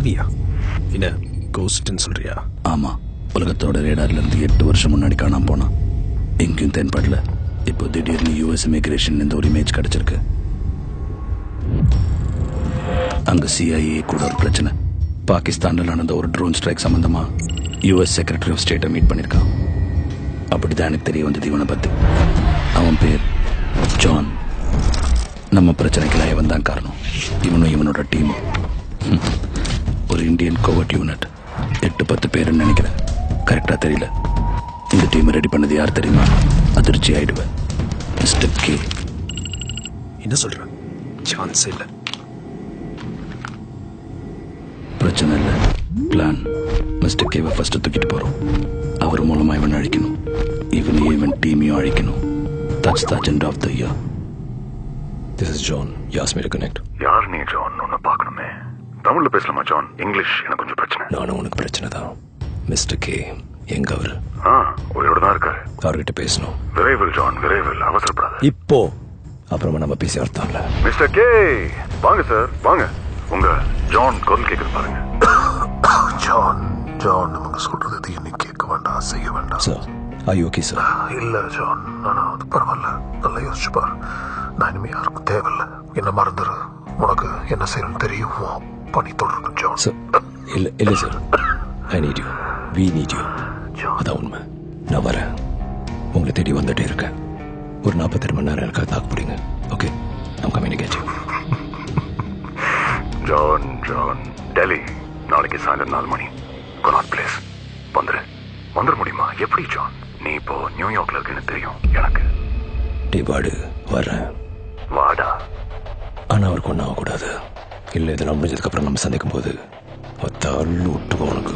ஆவியா? என்ன கோஸ்ட்னு சொல்றியா? ஆமா, உலகத்தோட ரேடார்ல இருந்து 8 வருஷம் முன்னாடி காணாம போனான். எங்கேயும் தென்படல. இப்போ திடீர்னு யூஎஸ் இமிகிரேஷன்ல இருந்து ஒரு இமேஜ் கிடைச்சிருக்கு. அங்க சிஐஏ கூட ஒரு பிரச்சனை. பாகிஸ்தான்ல நடந்த ஒரு ட்ரோன் ஸ்ட்ரைக் சம்பந்தமா யூஎஸ் செக்ரட்டரி ஆஃப் ஸ்டேட்டை மீட் பண்ணிருக்கான். அப்படிதான் எனக்கு தெரிய வந்தது இவனை பத்தி. அவன் பேர் ஜான். நம்ம பிரச்சனைக்கெல்லாம் இவன் தான் காரணம். இவனும் இவனோட டீமும் ஒரு இந்தியன் கோவர்ட் யூனிட். 8-10 பேருன்னு நினைக்கிறேன், கரெக்டா தெரியல. இந்த டீம் ரெடி பண்ணது யார் தெரியுமா? அதிர்ச்சி ஆயிடுவேன். Mister K. என்ன சொல்ற? சான்ஸ் இல்ல. பிரச்சனை இல்லை, பிளான். மிஸ்டர் கேவை ஃபர்ஸ்ட் தூக்கிட்டு போறோம். அவர் மூலமா இவன் அழிக்கணும். இவனையும் இவன் டீமையும் அழிக்கணும். That's the agenda of the year. This is John. You asked me to connect. யார் நீ ஜான்? உன்னை பார்க்கணுமே. தமிழ்ல பேசலாமா ஜான்? இங்கிலீஷ் எனக்கு கொஞ்சம் பிரச்சனை. நானும் உனக்கு பிரச்சனை தான். மிஸ்டர் கே எங்க அவர்? உயிரோட தான் இருக்காரு. அவர்கிட்ட பேசணும். விரைவில் ஜான், விரைவில். அவசரப்படாத. இப்போ அப்புறமா நம்ம பேசி அர்த்தம் இல்ல. மிஸ்டர் கே, வாங்க சார், வாங்க. உங்க ஜான் குரல் கேக்குது பாருங்க. ஜான், ஜான், நமக்கு சொல்றது எதையும் நீ கேட்க வேண்டாம், செய்ய வேண்டாம். Sir, are you okay, sir? இல்ல ஜான், அது பரவாயில்ல. நல்லா யோசிச்சு பாரு. நான் இனிமே யாருக்கும் தேவையில்ல. என்ன மறந்துரு. உனக்கு என்ன செய்யணும்னு தெரியும். பணி தொடரணும் ஜான். சார், இல்ல sir. I need you. We need you. அதான் உண்மை. நான் வரேன். உங்களை தேடி வந்துட்டே இருக்கேன். ஒரு 48 மணி நேரம் எனக்காக தாக்கு பிடிங்க. Okay, I'm coming to get you. John, John, Delhi நாளைக்கு சாயந்தரம் 4 மணி. Cannot place. வந்துட முடியுமா? எப்படி ஜான்? நீ இப்போ நியூயார்க்ல இருக்குன்னு தெரியும் எனக்கு. வாடு, வர்றேன். வாடா. ஆனா அவருக்கு ஒன்றும் ஆகக்கூடாது. இல்லை, இதெல்லாம் முடிஞ்சதுக்கு அப்புறம் நம்ம சந்திக்கும் போது தள்ளு விட்டு உனக்கு